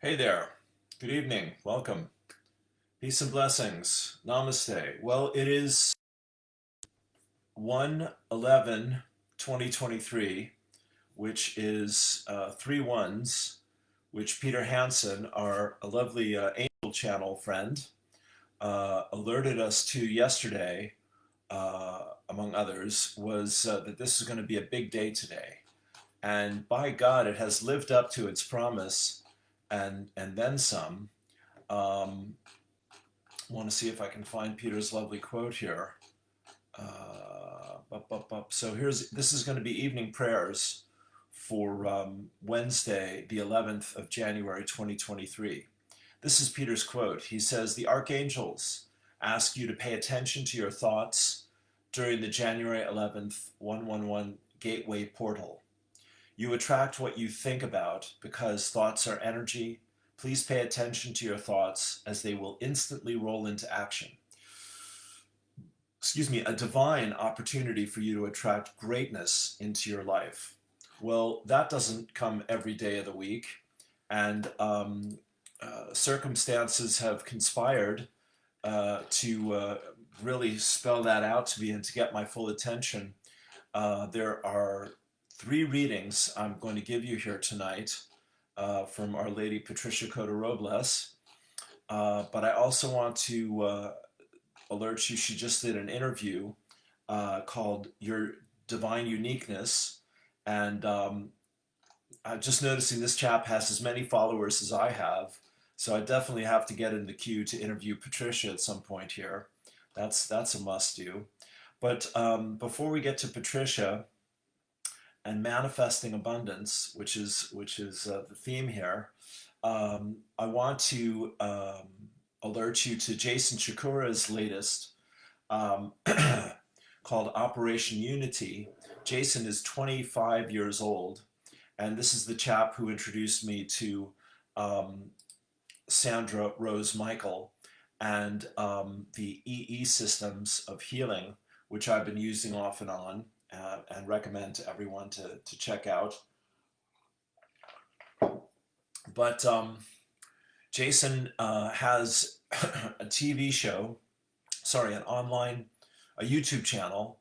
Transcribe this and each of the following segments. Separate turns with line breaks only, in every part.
Hey there. Good evening. Welcome. Peace and blessings. Namaste. Well, it is 1/11/2023, which is three ones, which Peter Hansen, our a lovely angel channel friend, alerted us to yesterday, among others, was that this is going to be a big day today. And by God, it has lived up to its promise and then some. Um, Want to see if I can find Peter's lovely quote here. So this is going to be evening prayers for Wednesday, the 11th of January, 2023. This is Peter's quote. He says, "The archangels ask you to pay attention to your thoughts during the January 11th 111 gateway portal. You attract what you think about because thoughts are energy. Please pay attention to your thoughts as they will instantly roll into action. A divine opportunity for you to attract greatness into your life." Well, that doesn't come every day of the week, and circumstances have conspired to really spell that out to me and to get my full attention. There are three readings I'm going to give you here tonight from Our Lady Patricia Cota Robles. But I also want to alert you, she just did an interview called Your Divine Uniqueness. And I'm just noticing this chap has as many followers as I have. So I definitely have to get in the queue to interview Patricia at some point here. That's a must do. But before we get to Patricia and manifesting abundance, which is the theme here, I want to alert you to Jason Shakura's latest called Operation Unity. Jason is 25 years old, and this is the chap who introduced me to Sandra Rose Michael and the EE systems of healing, which I've been using off and on and recommend to everyone to check out. But Jason has a TV show, an a YouTube channel,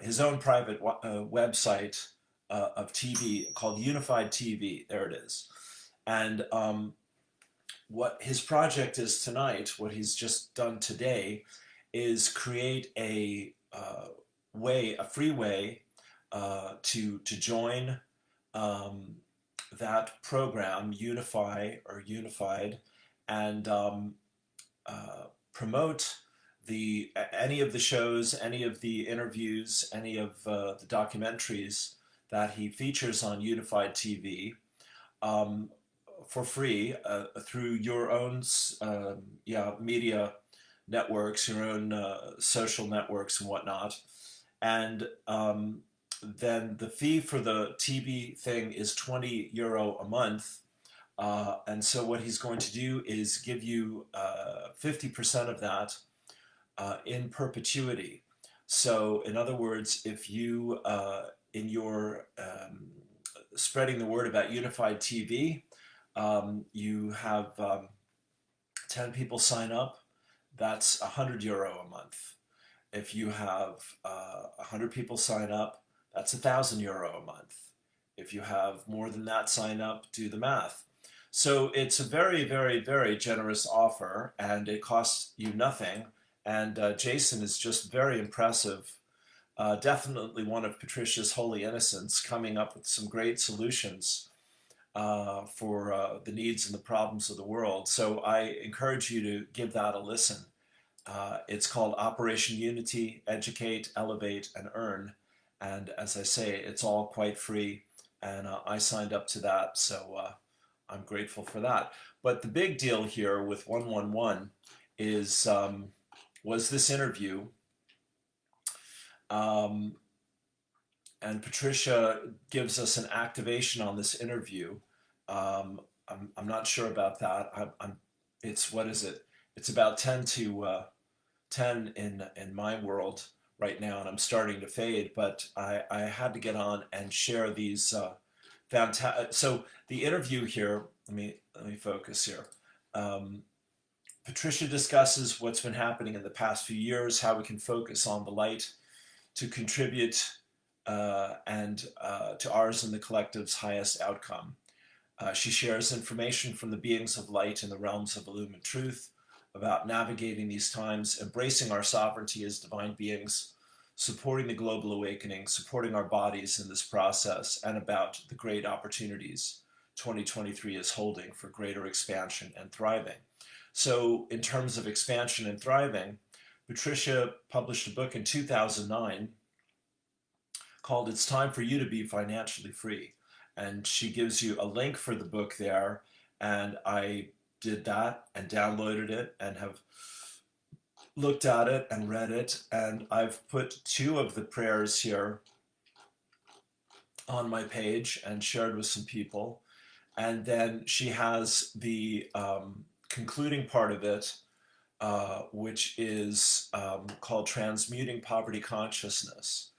his own private website of TV called Unified TV. There it is. And what his project is tonight, what he's just done today, is create a free way to join that program, Unified, and promote any of the shows, any of the interviews, any of the documentaries that he features on Unified TV for free through your own media networks, your own social networks and whatnot. And then the fee for the TV thing is €20 a month. And so what he's going to do is give you 50% of that in perpetuity. So in other words, if you, in your spreading the word about Unified TV, you have 10 people sign up, that's €100 a month. If you have 100 people sign up, that's €1,000 a month. If you have more than that sign up, do the math. So it's a very, very, very generous offer, and it costs you nothing. And Jason is just very impressive. Definitely one of Patricia's holy innocents, coming up with some great solutions for the needs and the problems of the world. So I encourage you to give that a listen. It's called Operation Unity, Educate, Elevate, and Earn. And as I say, it's all quite free. And I signed up to that, so I'm grateful for that. But the big deal here with 111 is was this interview. And Patricia gives us an activation on this interview. I'm not sure about that. It's, what is it? It's about 10 to 10 in my world right now, and I'm starting to fade. But I had to get on and share these fantastic. So the interview here, let me focus here. Um, Patricia discusses what's been happening in the past few years, how we can focus on the light to contribute and to ours and the collective's highest outcome. She shares information from the beings of light in the realms of illumined truth about navigating these times, embracing our sovereignty as divine beings, supporting the global awakening, supporting our bodies in this process, and about the great opportunities 2023 is holding for greater expansion and thriving. So, in terms of expansion and thriving, Patricia published a book in 2009 called It's Time for You to Be Financially Free. And she gives you a link for the book there. And I did that and downloaded it and have looked at it and read it. And I've put 2 of the prayers here on my page and shared with some people. And then she has the concluding part of it, which is called Transmuting Poverty Consciousness.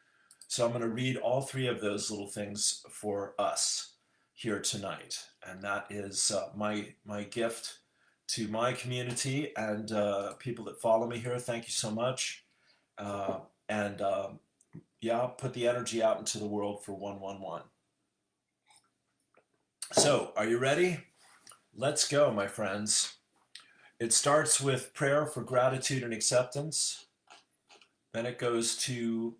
So I'm going to read all 3 of those little things for us here tonight. And that is my gift to my community and people that follow me here. Thank you so much. And yeah, put the energy out into the world for 111. So are you ready? Let's go, my friends. It starts with prayer for gratitude and acceptance. Then it goes to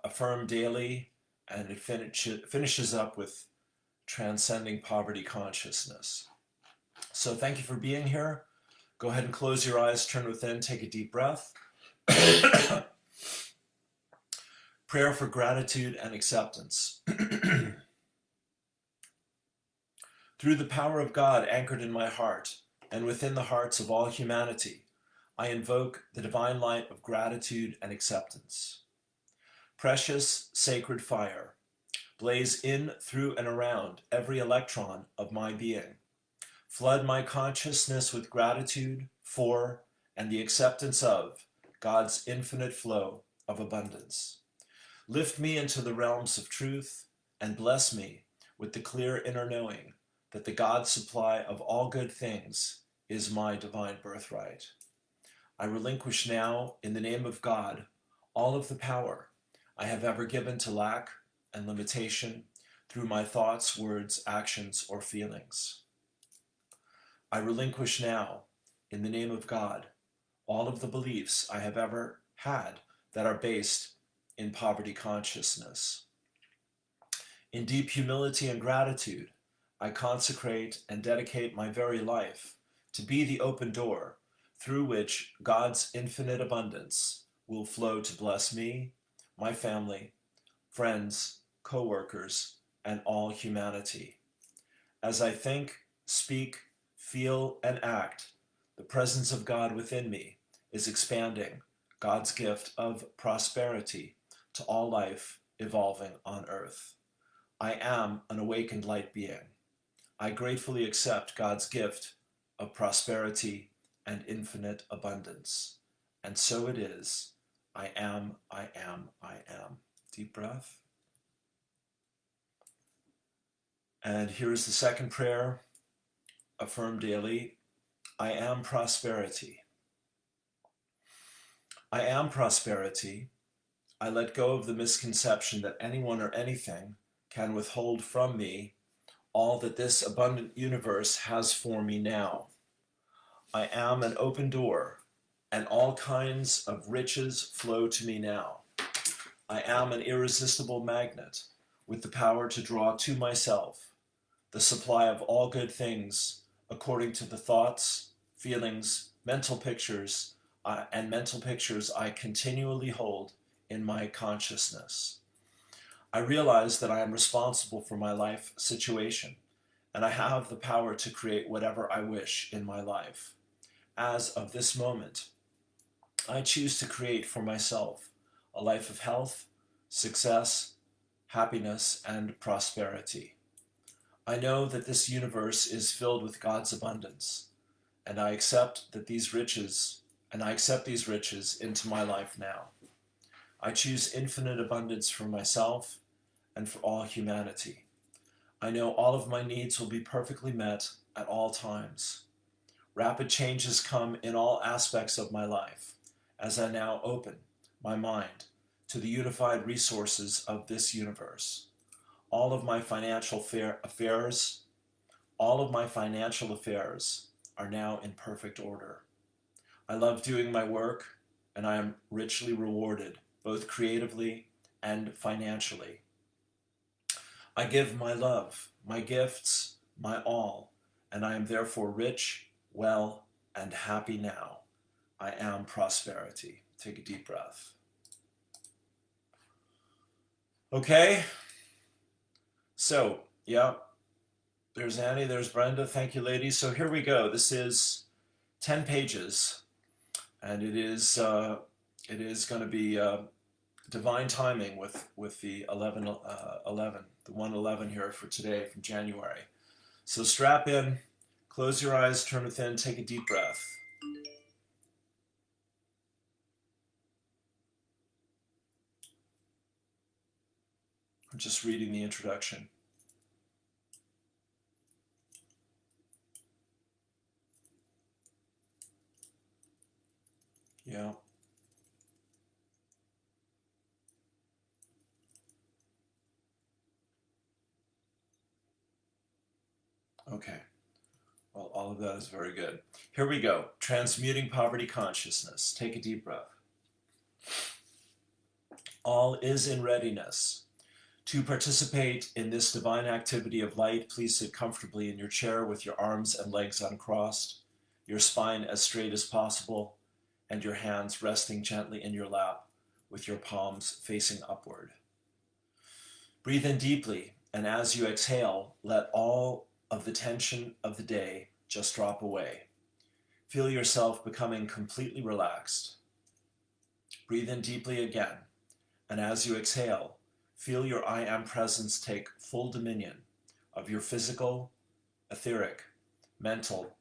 affirm daily, and it finishes up with transcending poverty consciousness. So thank you for being here. Go ahead and close your eyes, turn within, take a deep breath. Prayer for gratitude and acceptance. Through the power of God anchored in my heart and within the hearts of all humanity, I invoke the divine light of gratitude and acceptance. Precious, sacred fire, blaze in, through, and around every electron of my being. Flood my consciousness with gratitude for and the acceptance of God's infinite flow of abundance. Lift me into the realms of truth and bless me with the clear inner knowing that the God supply of all good things is my divine birthright. I relinquish now, in the name of God, all of the power I have ever given to lack and limitation through my thoughts, words, actions, or feelings. I relinquish now, in the name of God, all of the beliefs I have ever had that are based in poverty consciousness. In deep humility and gratitude, I consecrate and dedicate my very life to be the open door through which God's infinite abundance will flow to bless me, my family, friends, co-workers, and all humanity. As I think, speak, feel, and act, the presence of God within me is expanding God's gift of prosperity to all life evolving on earth. I am an awakened light being. I gratefully accept God's gift of prosperity and infinite abundance. And so it is. I am, I am, I am. Deep breath. And here's the second prayer. Affirm daily. I am prosperity. I am prosperity. I let go of the misconception that anyone or anything can withhold from me all that this abundant universe has for me now. I am an open door, and all kinds of riches flow to me now. I am an irresistible magnet with the power to draw to myself the supply of all good things according to the thoughts, feelings, mental pictures I continually hold in my consciousness. I realize that I am responsible for my life situation, and I have the power to create whatever I wish in my life. As of this moment, I choose to create for myself a life of health, success, happiness, and prosperity. I know that this universe is filled with God's abundance, and I accept these riches into my life now. I choose infinite abundance for myself, and for all humanity. I know all of my needs will be perfectly met at all times. Rapid changes come in all aspects of my life as I now open my mind to the unified resources of this universe. All of my financial affairs are now in perfect order. I love doing my work, and I am richly rewarded, both creatively and financially. I give my love, my gifts, my all, and I am therefore rich, well, and happy now. I am prosperity. Take a deep breath. Okay, so, yeah, there's Annie, there's Brenda. Thank you, ladies. So here we go. This is 10 pages, and it is going to be divine timing with the 11, the 111 here for today from January. So strap in, close your eyes, turn within, take a deep breath. I'm just reading the introduction. Yeah. Okay. Well, all of that is very good. Here we go. Transmuting poverty consciousness. Take a deep breath. All is in readiness. To participate in this divine activity of light, please sit comfortably in your chair with your arms and legs uncrossed, your spine as straight as possible, and your hands resting gently in your lap with your palms facing upward. Breathe in deeply, and as you exhale, let all of the tension of the day just drop away. Feel yourself becoming completely relaxed. Breathe in deeply again, and as you exhale, feel your I Am presence take full dominion of your physical, etheric, mental,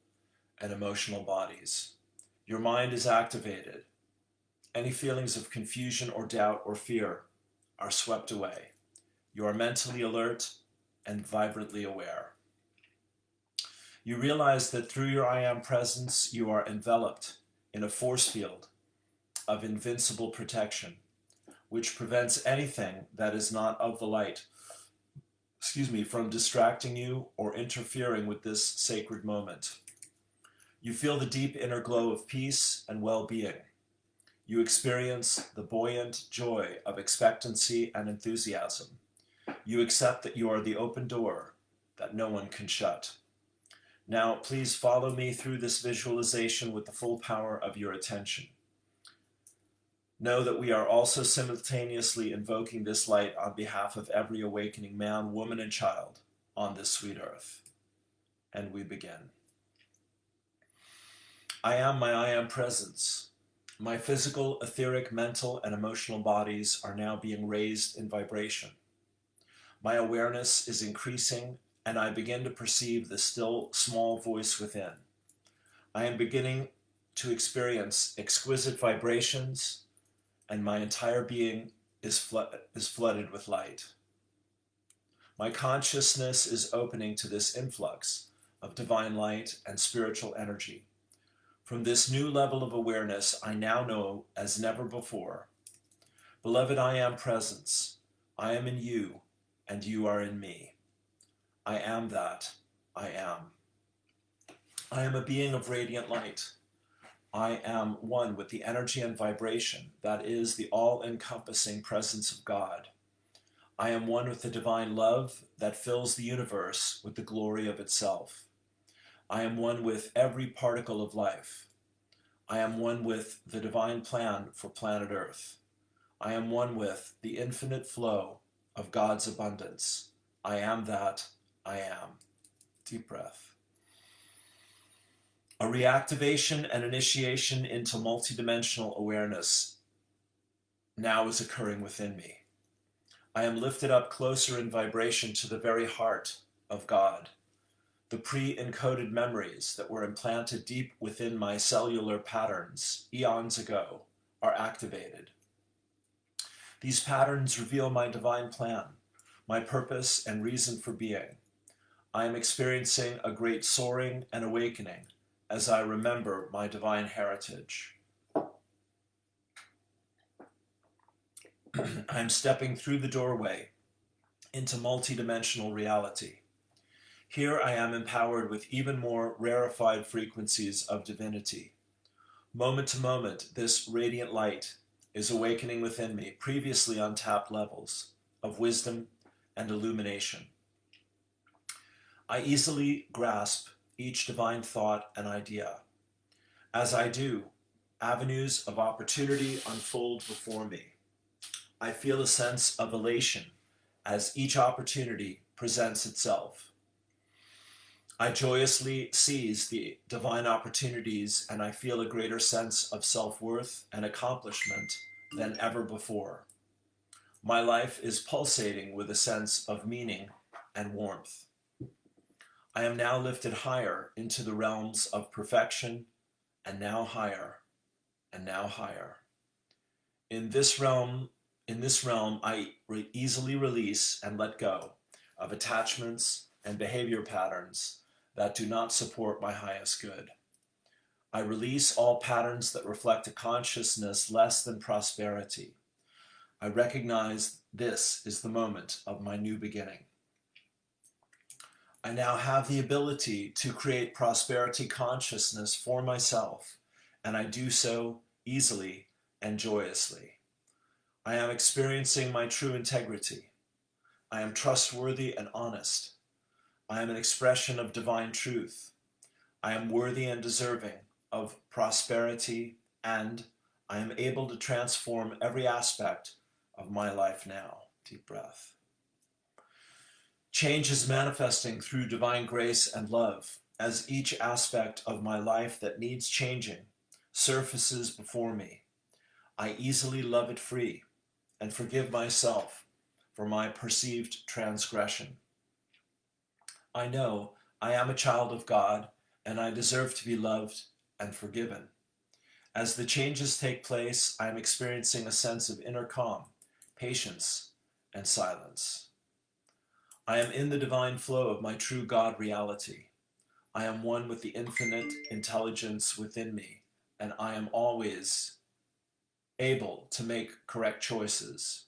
and emotional bodies. Your mind is activated. Any feelings of confusion or doubt or fear are swept away. You are mentally alert and vibrantly aware. You realize that through your I Am presence, you are enveloped in a force field of invincible protection, which prevents anything that is not of the light, from distracting you or interfering with this sacred moment. You feel the deep inner glow of peace and well-being. You experience the buoyant joy of expectancy and enthusiasm. You accept that you are the open door that no one can shut. Now, please follow me through this visualization with the full power of your attention. Know that we are also simultaneously invoking this light on behalf of every awakening man, woman, and child on this sweet earth. And we begin. I am my I Am presence. My physical, etheric, mental, and emotional bodies are now being raised in vibration. My awareness is increasing, and I begin to perceive the still, small voice within. I am beginning to experience exquisite vibrations, and my entire being is flooded with light. My consciousness is opening to this influx of divine light and spiritual energy. From this new level of awareness, I now know as never before. Beloved I Am presence, I am in you, and you are in me. I am that I am. I am a being of radiant light. I am one with the energy and vibration that is the all-encompassing presence of God. I am one with the divine love that fills the universe with the glory of itself. I am one with every particle of life. I am one with the divine plan for planet Earth. I am one with the infinite flow of God's abundance. I am that I am. Deep breath. A reactivation and initiation into multidimensional awareness now is occurring within me. I am lifted up closer in vibration to the very heart of God. The pre-encoded memories that were implanted deep within my cellular patterns eons ago are activated. These patterns reveal my divine plan, my purpose and reason for being. I am experiencing a great soaring and awakening as I remember my divine heritage. I am stepping through the doorway into multidimensional reality. Here I am empowered with even more rarefied frequencies of divinity. Moment to moment, this radiant light is awakening within me previously untapped levels of wisdom and illumination. I easily grasp each divine thought and idea. As I do, avenues of opportunity unfold before me. I feel a sense of elation as each opportunity presents itself. I joyously seize the divine opportunities and I feel a greater sense of self-worth and accomplishment than ever before. My life is pulsating with a sense of meaning and warmth. I am now lifted higher into the realms of perfection, and now higher, and now higher. In this realm, I easily release and let go of attachments and behavior patterns that do not support my highest good. I release all patterns that reflect a consciousness less than prosperity. I recognize this is the moment of my new beginning. I now have the ability to create prosperity consciousness for myself, and I do so easily and joyously. I am experiencing my true integrity. I am trustworthy and honest. I am an expression of divine truth. I am worthy and deserving of prosperity, and I am able to transform every aspect of my life now. Deep breath. Change is manifesting through divine grace and love as each aspect of my life that needs changing surfaces before me. I easily love it free and forgive myself for my perceived transgression. I know I am a child of God and I deserve to be loved and forgiven. As the changes take place, I am experiencing a sense of inner calm, patience, and silence. I am in the divine flow of my true God reality. I am one with the infinite intelligence within me, and I am always able to make correct choices.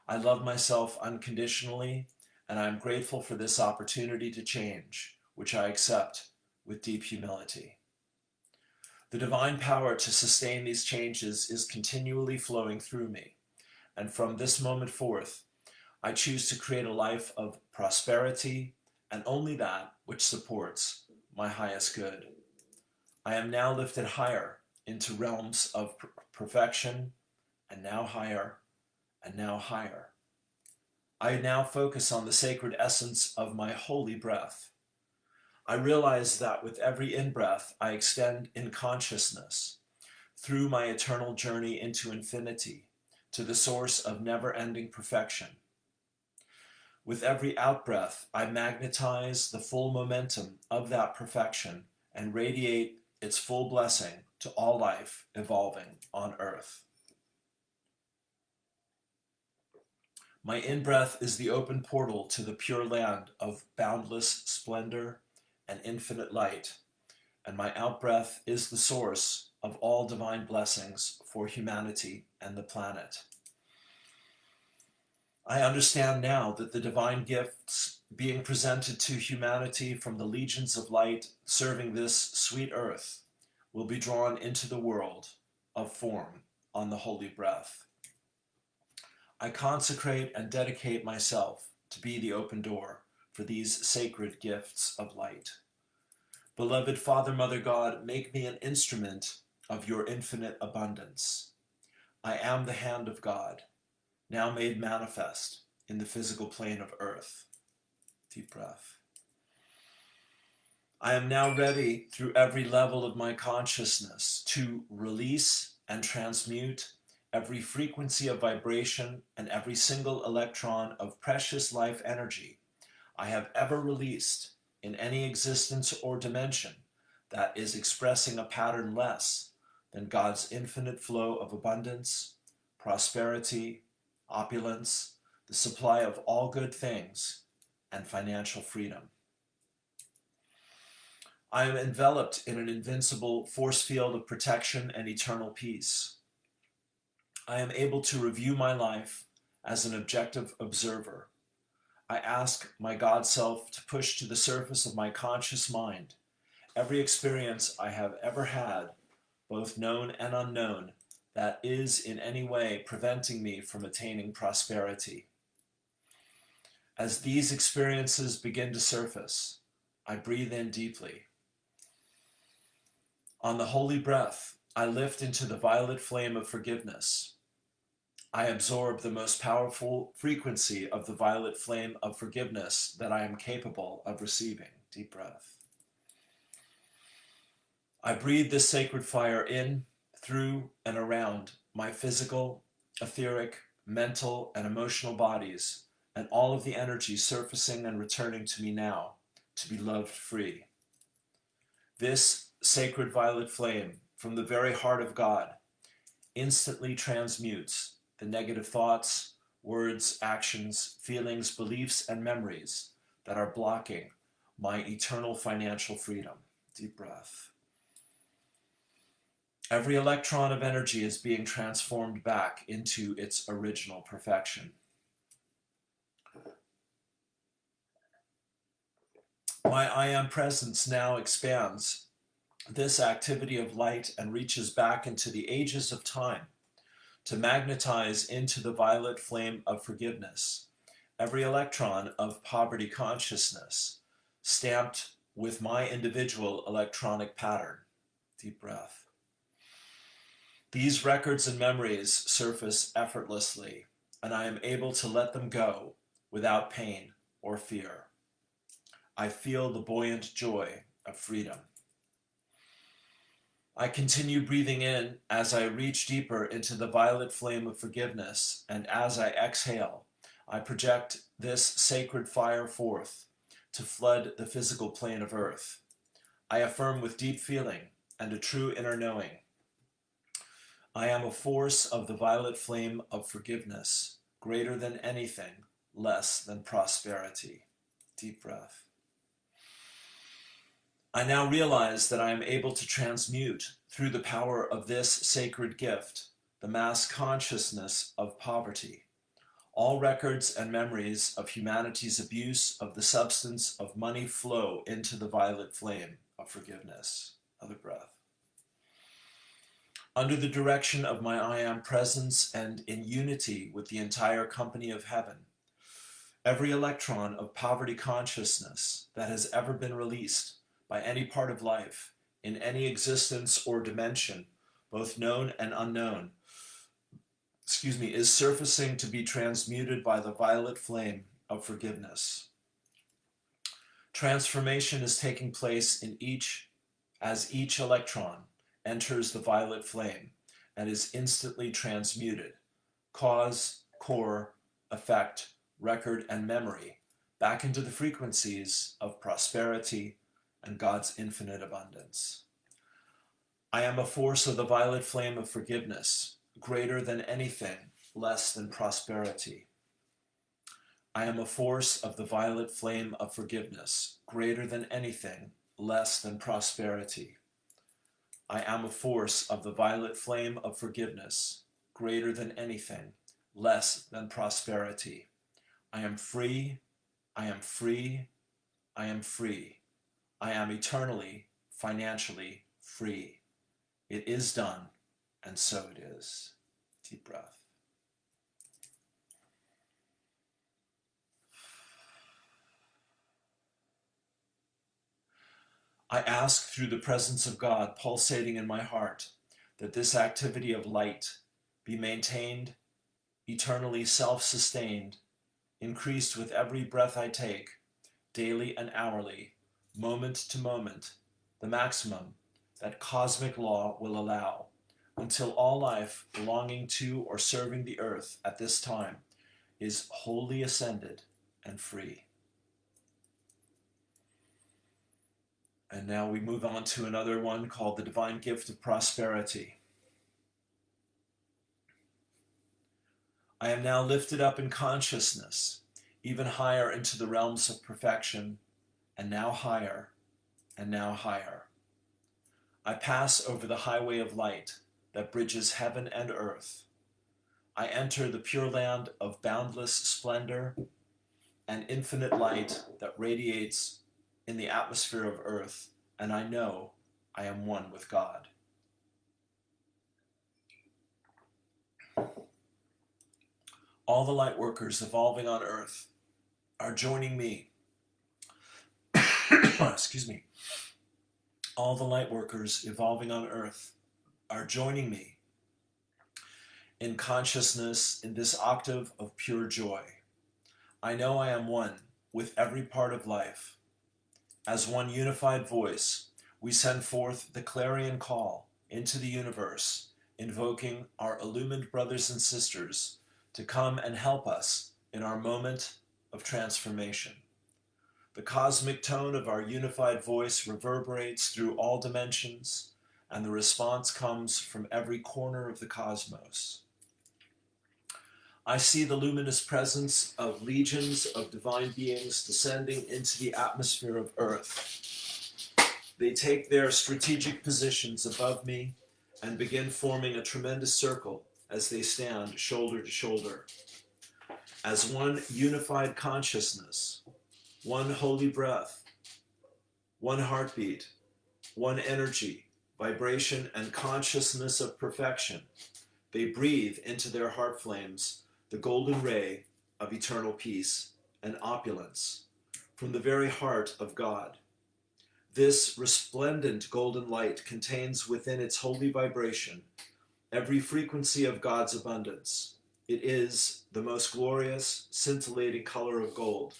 I love myself unconditionally, and I am grateful for this opportunity to change, which I accept with deep humility. The divine power to sustain these changes is continually flowing through me, and from this moment forth, I choose to create a life of prosperity and only that which supports my highest good. I am now lifted higher into realms of perfection, and now higher, and now higher. I now focus on the sacred essence of my holy breath. I realize that with every in-breath, I extend in consciousness through my eternal journey into infinity to the source of never-ending perfection. With every out-breath, I magnetize the full momentum of that perfection and radiate its full blessing to all life evolving on earth. My in-breath is the open portal to the pure land of boundless splendor and infinite light, and my out-breath is the source of all divine blessings for humanity and the planet. I understand now that the divine gifts being presented to humanity from the legions of light serving this sweet earth will be drawn into the world of form on the holy breath. I consecrate and dedicate myself to be the open door for these sacred gifts of light. Beloved Father, Mother God, make me an instrument of your infinite abundance. I am the hand of God, now made manifest in the physical plane of earth. Deep breath. I am now ready through every level of my consciousness to release and transmute every frequency of vibration and every single electron of precious life energy I have ever released in any existence or dimension that is expressing a pattern less than God's infinite flow of abundance, prosperity, opulence, the supply of all good things, and financial freedom. I am enveloped in an invincible force field of protection and eternal peace. I am able to review my life as an objective observer. I ask my God self to push to the surface of my conscious mind every experience I have ever had, both known and unknown, that is in any way preventing me from attaining prosperity. As these experiences begin to surface, I breathe in deeply. On the holy breath, I lift into the violet flame of forgiveness. I absorb the most powerful frequency of the violet flame of forgiveness that I am capable of receiving. Deep breath. I breathe this sacred fire in, through, and around my physical, etheric, mental, and emotional bodies, and all of the energy surfacing and returning to me now to be loved free. This sacred violet flame from the very heart of God instantly transmutes the negative thoughts, words, actions, feelings, beliefs, and memories that are blocking my eternal financial freedom. Deep breath. Every electron of energy is being transformed back into its original perfection. My I Am presence now expands this activity of light and reaches back into the ages of time to magnetize into the violet flame of forgiveness every electron of poverty consciousness, stamped with my individual electronic pattern. Deep breath. These records and memories surface effortlessly, and I am able to let them go without pain or fear. I feel the buoyant joy of freedom. I continue breathing in as I reach deeper into the violet flame of forgiveness, and as I exhale, I project this sacred fire forth to flood the physical plane of earth. I affirm with deep feeling and a true inner knowing, I am a force of the violet flame of forgiveness, greater than anything, less than prosperity. Deep breath. I now realize that I am able to transmute, through the power of this sacred gift, the mass consciousness of poverty, all records and memories of humanity's abuse of the substance of money flow into the violet flame of forgiveness. Another breath. Under the direction of my I Am presence and in unity with the entire company of heaven, every electron of poverty consciousness that has ever been released by any part of life, in any existence or dimension, both known and unknown, is surfacing to be transmuted by the violet flame of forgiveness. Transformation is taking place in as each electron enters the violet flame and is instantly transmuted, cause, core, effect, record, and memory, back into the frequencies of prosperity and God's infinite abundance. I am a force of the violet flame of forgiveness, greater than anything, less than prosperity. I am a force of the violet flame of forgiveness, greater than anything, less than prosperity. I am a force of the violet flame of forgiveness, greater than anything, less than prosperity. I am free, I am free, I am free. I am eternally, financially free. It is done, and so it is. Deep breath. I ask through the presence of God pulsating in my heart that this activity of light be maintained, eternally self-sustained, increased with every breath I take, daily and hourly, moment to moment, the maximum that cosmic law will allow, until all life belonging to or serving the earth at this time is wholly ascended and free. And now we move on to another one called the Divine Gift of Prosperity. I am now lifted up in consciousness, even higher into the realms of perfection, and now higher, and now higher. I pass over the highway of light that bridges heaven and earth. I enter the pure land of boundless splendor and infinite light that radiates in the atmosphere of earth, and I know I am one with God. All the light workers evolving on earth are joining me. Excuse me. All the light workers evolving on earth are joining me in consciousness in this octave of pure joy. I know I am one with every part of life. As one unified voice, we send forth the clarion call into the universe, invoking our illumined brothers and sisters to come and help us in our moment of transformation. The cosmic tone of our unified voice reverberates through all dimensions, and the response comes from every corner of the cosmos. I see the luminous presence of legions of divine beings descending into the atmosphere of Earth. They take their strategic positions above me and begin forming a tremendous circle as they stand shoulder to shoulder. As one unified consciousness, one holy breath, one heartbeat, one energy, vibration, and consciousness of perfection, they breathe into their heart flames the golden ray of eternal peace and opulence from the very heart of God. This resplendent golden light contains within its holy vibration every frequency of God's abundance. It is the most glorious, scintillating color of gold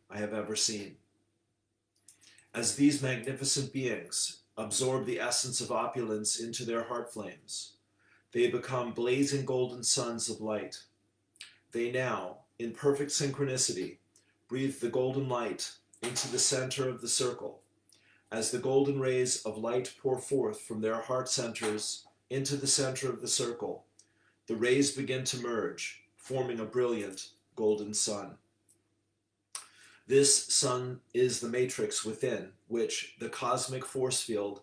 I have ever seen. As these magnificent beings absorb the essence of opulence into their heart flames, they become blazing golden suns of light. They now, in perfect synchronicity, breathe the golden light into the center of the circle. As the golden rays of light pour forth from their heart centers into the center of the circle, the rays begin to merge, forming a brilliant golden sun. This sun is the matrix within which the cosmic force field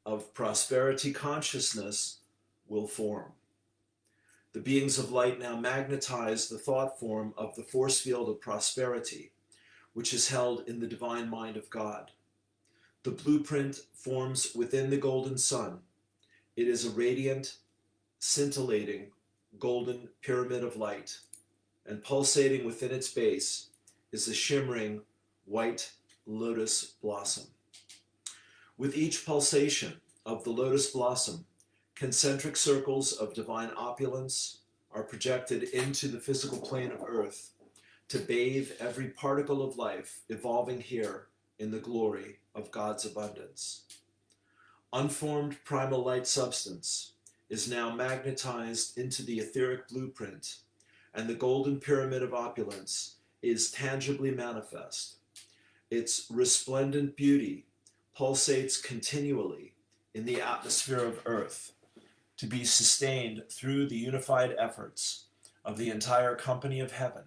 of prosperity consciousness will form. The beings of light now magnetize the thought form of the force field of prosperity, which is held in the divine mind of God. The blueprint forms within the golden sun. It is a radiant, scintillating, golden pyramid of light, and pulsating within its base is a shimmering white lotus blossom. With each pulsation of the lotus blossom, concentric circles of divine opulence are projected into the physical plane of earth to bathe every particle of life evolving here in the glory of God's abundance. Unformed primal light substance is now magnetized into the etheric blueprint, and the golden pyramid of opulence is tangibly manifest. Its resplendent beauty pulsates continually in the atmosphere of earth, to be sustained through the unified efforts of the entire company of heaven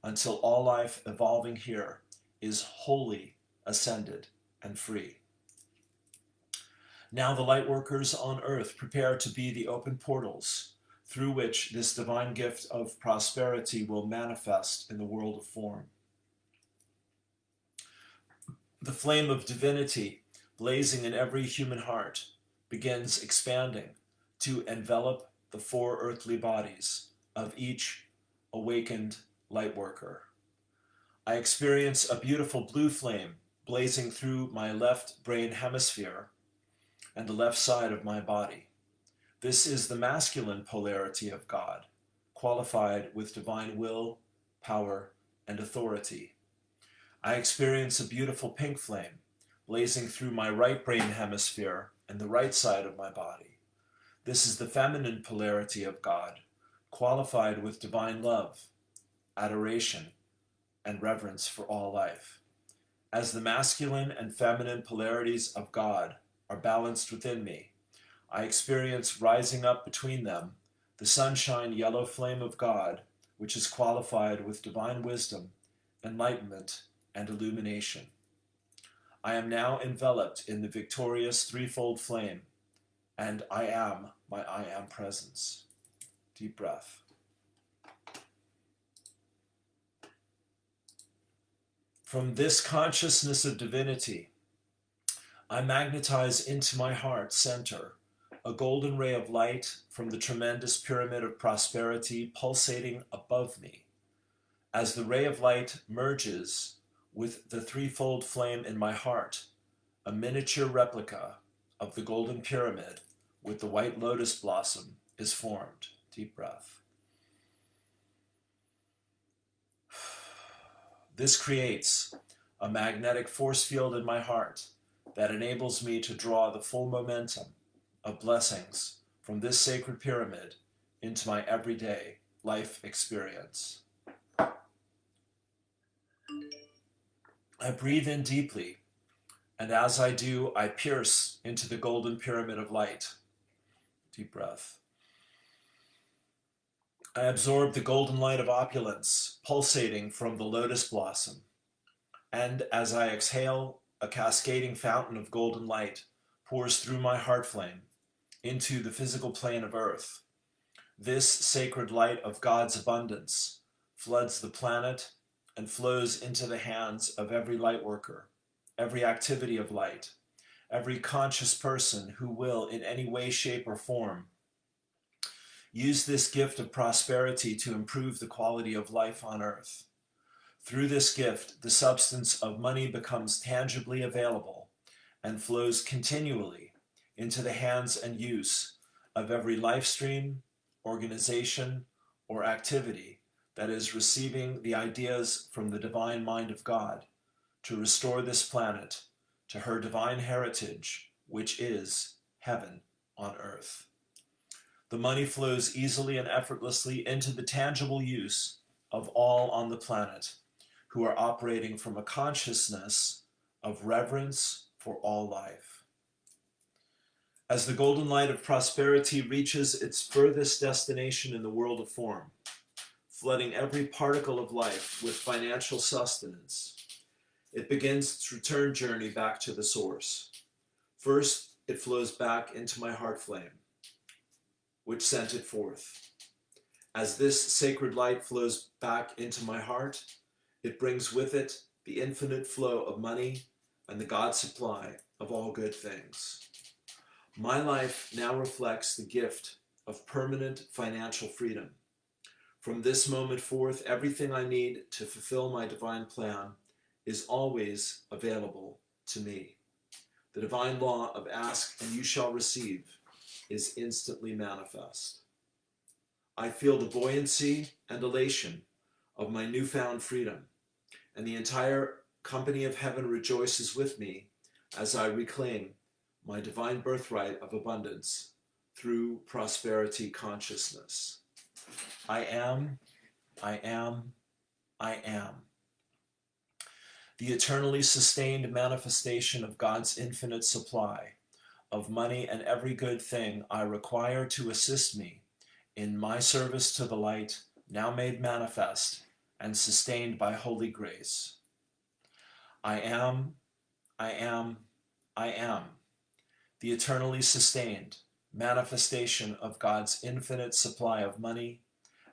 until all life evolving here is wholly ascended and free. Now the light workers on earth prepare to be the open portals through which this divine gift of prosperity will manifest in the world of form. The flame of divinity blazing in every human heart begins expanding to envelop the four earthly bodies of each awakened light worker. I experience a beautiful blue flame blazing through my left brain hemisphere and the left side of my body. This is the masculine polarity of God, qualified with divine will, power, and authority. I experience a beautiful pink flame blazing through my right brain hemisphere and the right side of my body. This is the feminine polarity of God, qualified with divine love, adoration, and reverence for all life. As the masculine and feminine polarities of God are balanced within me, I experience rising up between them the sunshine yellow flame of God, which is qualified with divine wisdom, enlightenment, and illumination. I am now enveloped in the victorious threefold flame, and I am my I am presence. Deep breath. From this consciousness of divinity, I magnetize into my heart center a golden ray of light from the tremendous pyramid of prosperity pulsating above me. As the ray of light merges with the threefold flame in my heart, a miniature replica of the golden pyramid with the white lotus blossom is formed. Deep breath. This creates a magnetic force field in my heart that enables me to draw the full momentum of blessings from this sacred pyramid into my everyday life experience. I breathe in deeply, and as I do, I pierce into the golden pyramid of light. Deep breath. I absorb the golden light of opulence pulsating from the lotus blossom, and as I exhale, a cascading fountain of golden light pours through my heart flame into the physical plane of earth. This sacred light of God's abundance floods the planet and flows into the hands of every light worker, every activity of light, every conscious person who will, in any way, shape, or form, use this gift of prosperity to improve the quality of life on earth. Through this gift, the substance of money becomes tangibly available and flows continually into the hands and use of every life stream, organization, or activity that is receiving the ideas from the divine mind of God to restore this planet to her divine heritage, which is heaven on earth. The money flows easily and effortlessly into the tangible use of all on the planet who are operating from a consciousness of reverence for all life. As the golden light of prosperity reaches its furthest destination in the world of form, flooding every particle of life with financial sustenance, it begins its return journey back to the source. First, it flows back into my heart flame, which sent it forth. As this sacred light flows back into my heart, it brings with it the infinite flow of money and the God supply of all good things. My life now reflects the gift of permanent financial freedom. From this moment forth, everything I need to fulfill my divine plan is always available to me. The divine law of ask and you shall receive is instantly manifest. I feel the buoyancy and elation of my newfound freedom, and the entire company of heaven rejoices with me as I reclaim my divine birthright of abundance through prosperity consciousness. I am, I am, I am. The eternally sustained manifestation of God's infinite supply of money and every good thing I require to assist me in my service to the light, now made manifest and sustained by holy grace. I am, I am, I am. The eternally sustained manifestation of God's infinite supply of money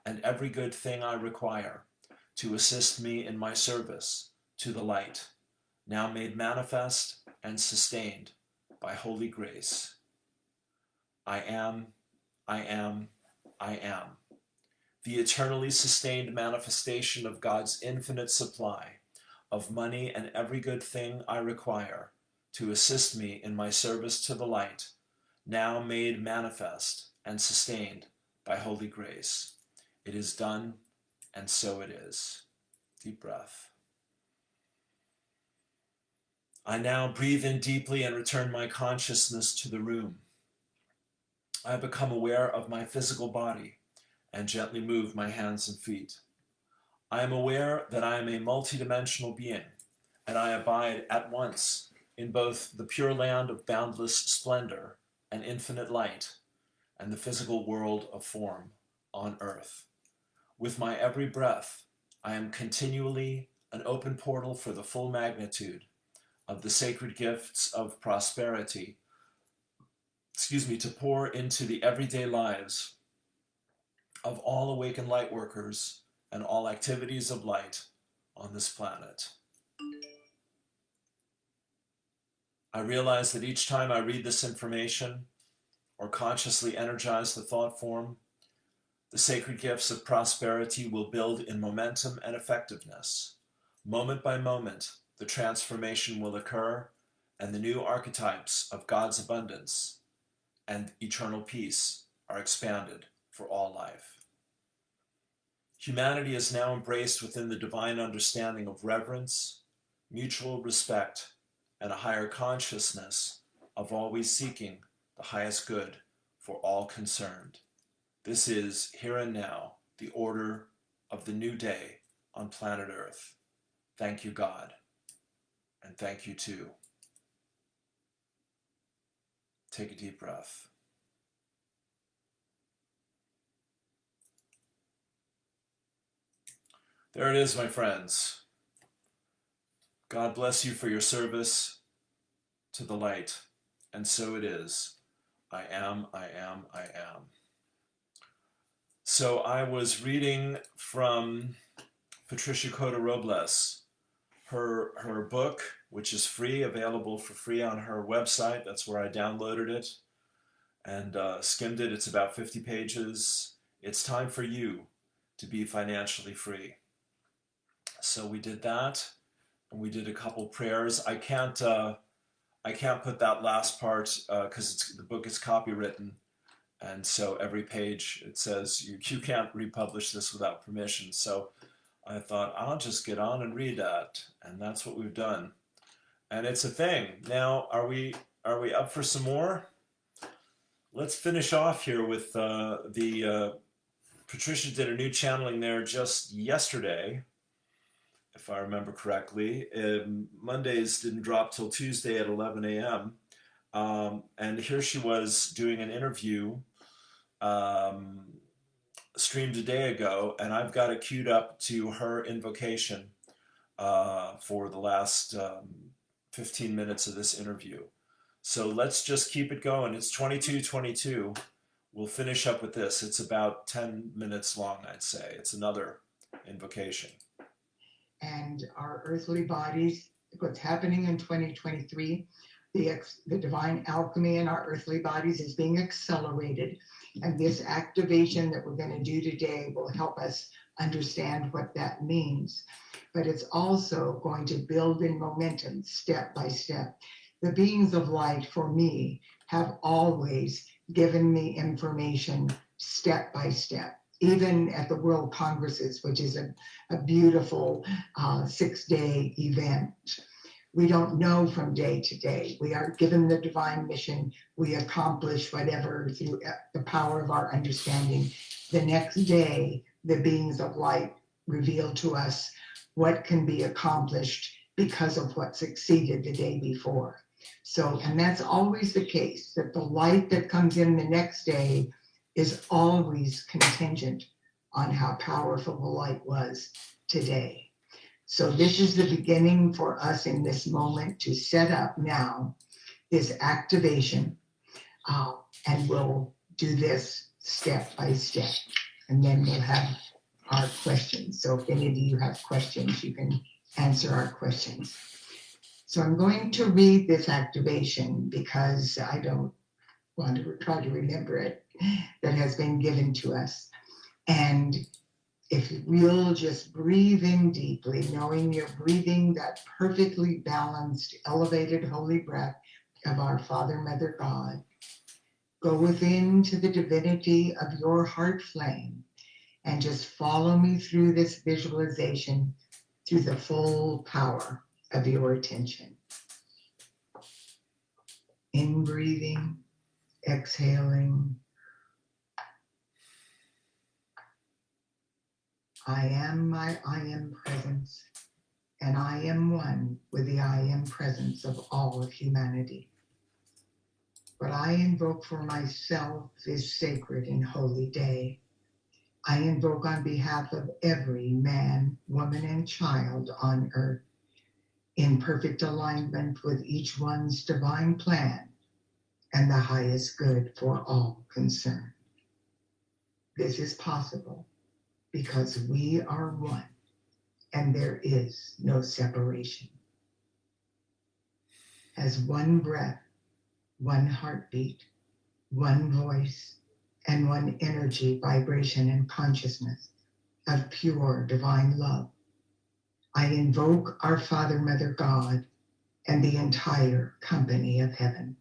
and every good thing I require to assist me in my service to the light, now made manifest and sustained by holy grace. I am, I am, I am. The eternally sustained manifestation of God's infinite supply of money and every good thing I require to assist me in my service to the light, now made manifest and sustained by holy grace. It is done, and so it is. Deep breath. I now breathe in deeply and return my consciousness to the room. I become aware of my physical body and gently move my hands and feet. I am aware that I am a multidimensional being, and I abide at once in both the pure land of boundless splendor and infinite light and the physical world of form on earth. With my every breath, I am continually an open portal for the full magnitude of the sacred gifts of prosperity, to pour into the everyday lives of all awakened light workers and all activities of light on this planet. I realize that each time I read this information or consciously energize the thought form, the sacred gifts of prosperity will build in momentum and effectiveness. Moment by moment, the transformation will occur, and the new archetypes of God's abundance and eternal peace are expanded for all life. Humanity is now embraced within the divine understanding of reverence, mutual respect, and a higher consciousness of always seeking the highest good for all concerned. This is, here and now, the order of the new day on planet Earth. Thank you, God, and thank you too. Take a deep breath. There it is, my friends. God bless you for your service to the light. And so it is. I am, I am, I am. So I was reading from Patricia Cota Robles, her book, which is free, available for free on her website. That's where I downloaded it and skimmed it. It's about 50 pages. It's time for you to be financially free. So we did that, and we did a couple prayers. I can't put that last part because the book is copywritten, and so every page it says you can't republish this without permission. So I thought I'll just get on and read that, and that's what we've done. And it's a thing. Now, are we up for some more? Let's finish off here with Patricia did a new channeling there just yesterday, if I remember correctly. Mondays didn't drop till Tuesday at 11 a.m. And here she was doing an interview streamed a day ago, and I've got it queued up to her invocation for the last 15 minutes of this interview. So let's just keep it going. It's 22:22. We'll finish up with this. It's about 10 minutes long, I'd say. It's another invocation.
And our earthly bodies, what's happening in 2023, the divine alchemy in our earthly bodies is being accelerated. And this activation that we're going to do today will help us understand what that means. But it's also going to build in momentum step by step. The beings of light, for me, have always given me information step by step. Even at the World Congresses, which is a beautiful 6-day event. We don't know from day to day. We are given the divine mission. We accomplish whatever through the power of our understanding. The next day, the beings of light reveal to us what can be accomplished because of what succeeded the day before. So, and that's always the case, that the light that comes in the next day is always contingent on how powerful the light was today. So this is the beginning for us in this moment to set up now this activation, and we'll do this step by step, and then we'll have our questions. So if any of you have questions, you can answer our questions. So I'm going to read this activation because I don't want to try to remember it, that has been given to us. And if you'll just breathe in deeply, knowing you're breathing that perfectly balanced, elevated, holy breath of our Father, Mother, God, go within to the divinity of your heart flame and just follow me through this visualization through the full power of your attention. In breathing, exhaling. I am my I am presence, and I am one with the I am presence of all of humanity. What I invoke for myself is sacred and holy day. I invoke on behalf of every man, woman, and child on earth, in perfect alignment with each one's divine plan and the highest good for all concerned. This is possible because we are one and there is no separation. As one breath, one heartbeat, one voice, and one energy, vibration, and consciousness of pure divine love, I invoke our Father, Mother, God, and the entire company of heaven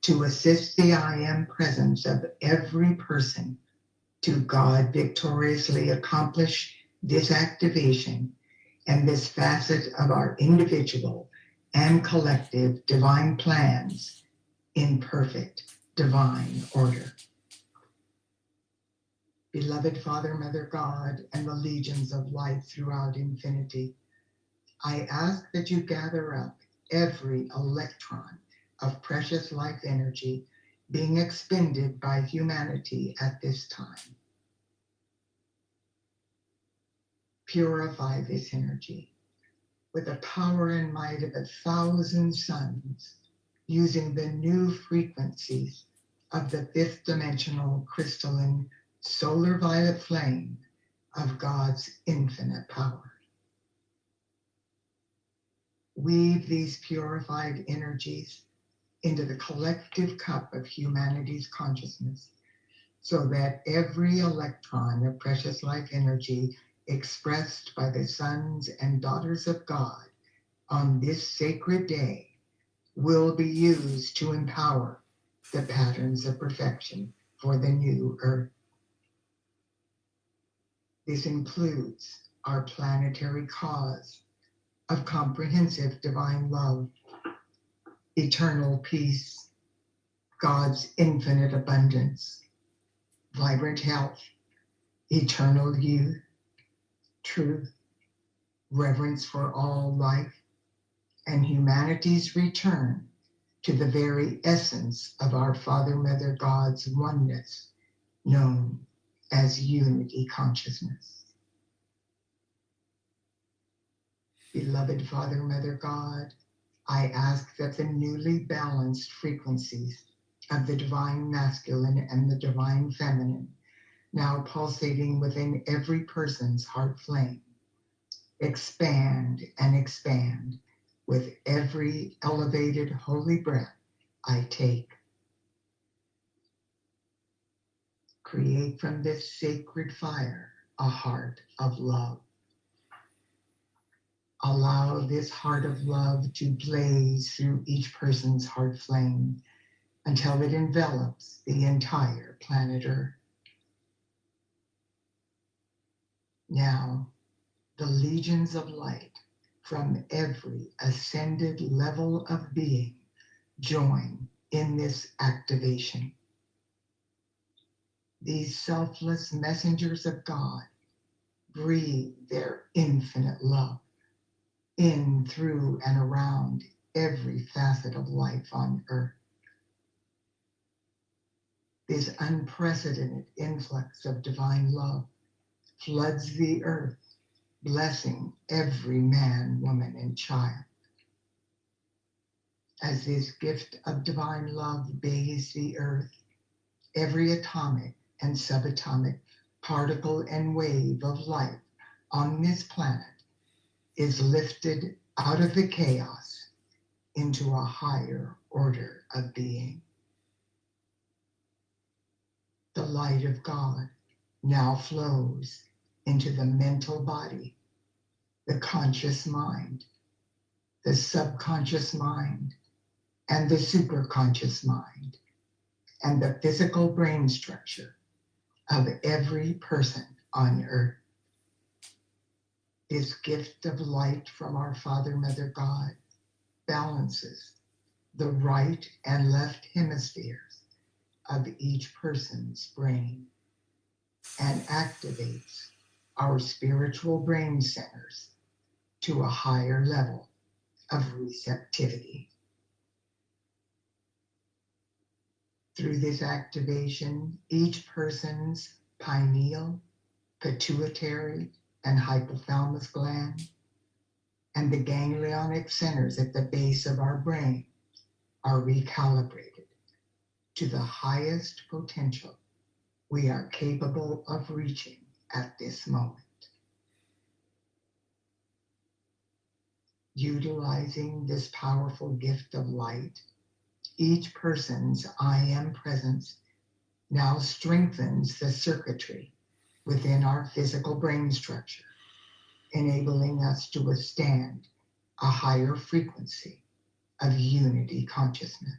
to assist the I Am presence of every person to God victoriously accomplish this activation and this facet of our individual and collective divine plans in perfect divine order. Beloved Father, Mother, God, and the legions of light throughout infinity, I ask that you gather up every electron of precious life energy being expended by humanity at this time. Purify this energy with the power and might of 1,000 suns, using the new frequencies of the fifth dimensional crystalline solar violet flame of God's infinite power. Weave these purified energies into the collective cup of humanity's consciousness, so that every electron of precious life energy expressed by the sons and daughters of God on this sacred day will be used to empower the patterns of perfection for the new earth. This includes our planetary cause of comprehensive divine love, eternal peace, God's infinite abundance, vibrant health, eternal youth, truth, reverence for all life, and humanity's return to the very essence of our Father, Mother, God's oneness, known as unity consciousness. Beloved Father, Mother, God, I ask that the newly balanced frequencies of the divine masculine and the divine feminine, now pulsating within every person's heart flame, expand and expand with every elevated holy breath I take. Create from this sacred fire a heart of love. Allow this heart of love to blaze through each person's heart flame until it envelops the entire planet Earth. Now, the legions of light from every ascended level of being join in this activation. These selfless messengers of God breathe their infinite love in, through, and around every facet of life on earth. This unprecedented influx of divine love floods the earth, blessing every man, woman, and child. As this gift of divine love bathes the earth, every atomic and subatomic particle and wave of life on this planet is lifted out of the chaos into a higher order of being. The light of God now flows into the mental body, the conscious mind, the subconscious mind, and the superconscious mind, and the physical brain structure of every person on earth. This gift of light from our Father, Mother, God balances the right and left hemispheres of each person's brain and activates our spiritual brain centers to a higher level of receptivity. Through this activation, each person's pineal, pituitary and hypothalamus gland, and the ganglionic centers at the base of our brain are recalibrated to the highest potential we are capable of reaching at this moment. Utilizing this powerful gift of light, each person's I am presence now strengthens the circuitry within our physical brain structure, enabling us to withstand a higher frequency of unity consciousness.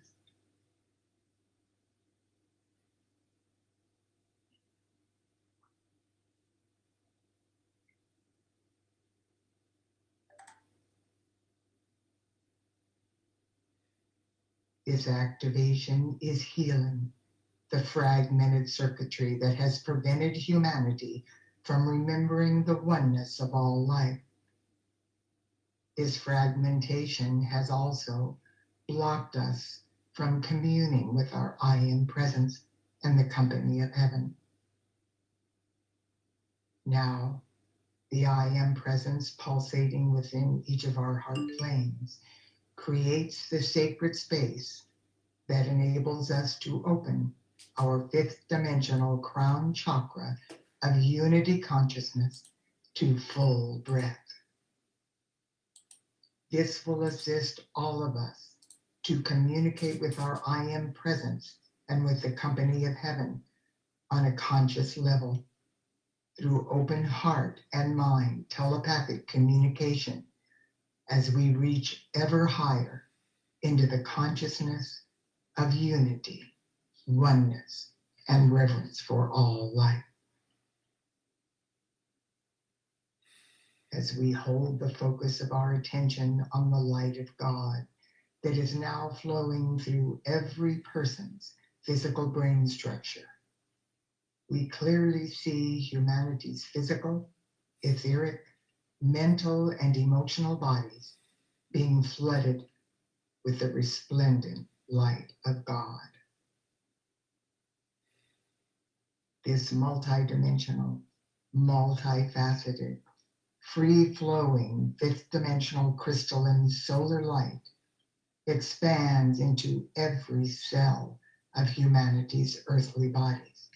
This activation is healing the fragmented circuitry that has prevented humanity from remembering the oneness of all life. This fragmentation has also blocked us from communing with our I am presence and the company of heaven. Now, the I am presence pulsating within each of our heart planes creates the sacred space that enables us to open our fifth dimensional crown chakra of unity consciousness to full breath. This will assist all of us to communicate with our I am presence and with the company of heaven on a conscious level through open heart and mind telepathic communication as we reach ever higher into the consciousness of unity, oneness, and reverence for all life. As we hold the focus of our attention on the light of God that is now flowing through every person's physical brain structure, we clearly see humanity's physical, etheric, mental, and emotional bodies being flooded with the resplendent light of God. This multidimensional, multifaceted, free-flowing, fifth-dimensional crystalline solar light expands into every cell of humanity's earthly bodies,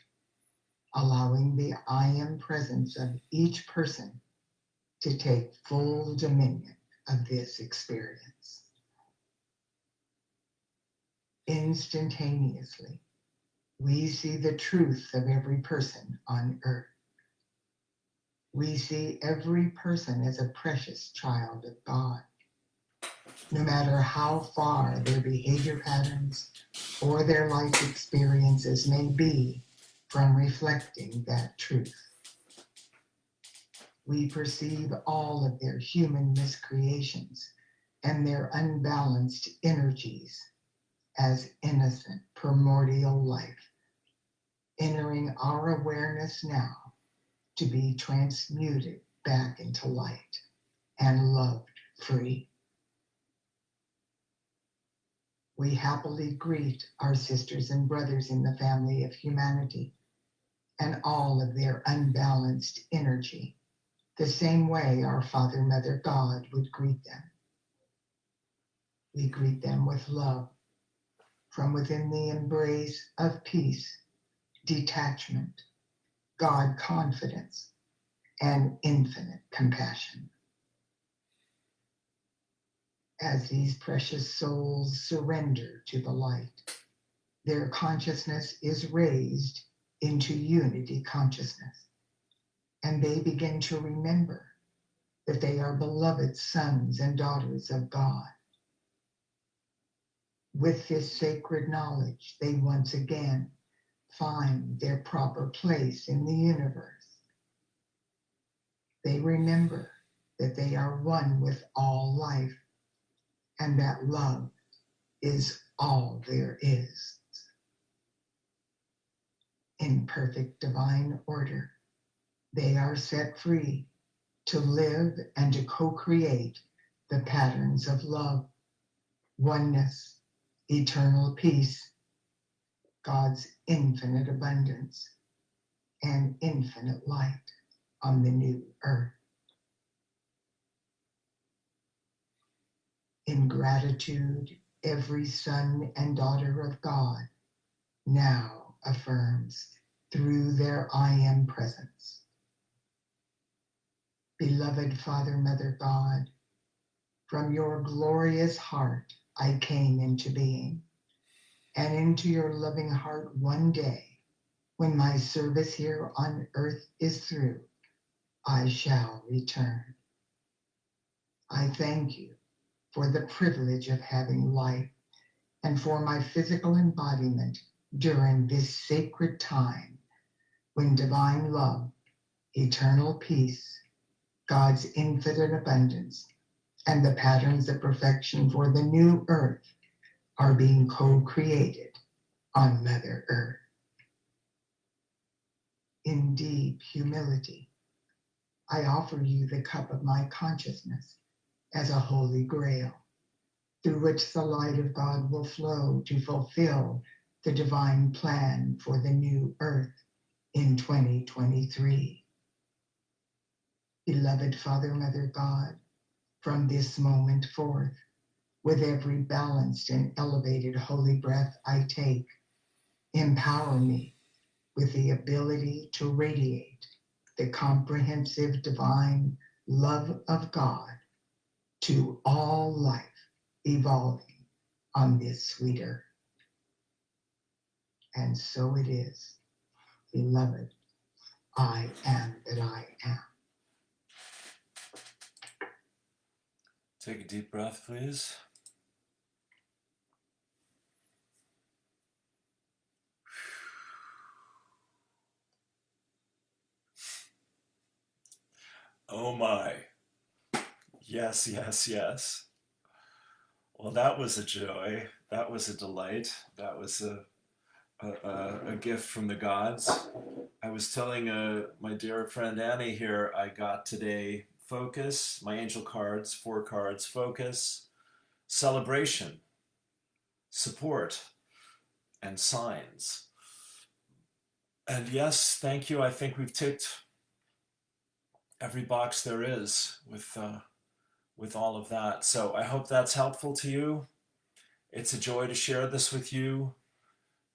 allowing the I am presence of each person to take full dominion of this experience. Instantaneously, we see the truth of every person on earth. We see every person as a precious child of God, no matter how far their behavior patterns or their life experiences may be from reflecting that truth. We perceive all of their human miscreations and their unbalanced energies as innocent primordial life, entering our awareness now to be transmuted back into light and loved free. We happily greet our sisters and brothers in the family of humanity and all of their unbalanced energy, the same way our Father, Mother, God would greet them. We greet them with love from within the embrace of peace, detachment, God confidence, and infinite compassion. As these precious souls surrender to the light, their consciousness is raised into unity consciousness, and they begin to remember that they are beloved sons and daughters of God. With this sacred knowledge, they once again find their proper place in the universe. They remember that they are one with all life and that love is all there is. In perfect divine order, they are set free to live and to co-create the patterns of love, oneness, eternal peace, God's infinite abundance, and infinite light. on the new earth. In gratitude, every son and daughter of God now affirms through their I am presence. Beloved Father, Mother God, from your glorious heart I came into being, and into your loving heart one day, when my service here on earth is through, I shall return. I thank you for the privilege of having life and for my physical embodiment during this sacred time when divine love, eternal peace, God's infinite abundance, and the patterns of perfection for the new earth are being co-created on Mother Earth. In deep humility, I offer you the cup of my consciousness as a holy grail, through which the light of God will flow to fulfill the divine plan for the new earth in 2023. Beloved Father, Mother God, from this moment forth, with every balanced and elevated holy breath I take, empower me with the ability to radiate the comprehensive divine love of God to all life evolving on this sweet earth. And so it is, beloved, I am that I am.
Take a deep breath, please. Oh my. Yes, yes, yes. Well, that was a joy. That was a delight. That was a gift from the gods. I was telling my dear friend Annie here, I got today focus, my angel cards, 4 cards, focus, celebration, support, and signs. And yes, thank you. I think we've ticked every box there is with all of that. So I hope that's helpful to you. It's a joy to share this with you.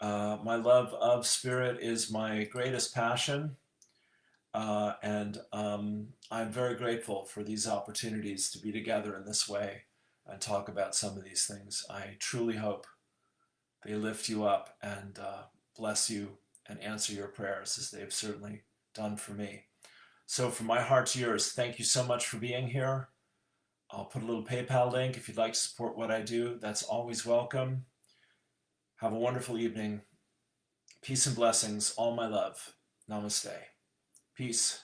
My love of spirit is my greatest passion. And I'm very grateful for these opportunities to be together in this way and talk about some of these things. I truly hope they lift you up and bless you and answer your prayers, as they've certainly done for me. So from my heart to yours, thank you so much for being here. I'll put a little PayPal link if you'd like to support what I do. That's always welcome. Have a wonderful evening. Peace and blessings. All my love. Namaste. Peace.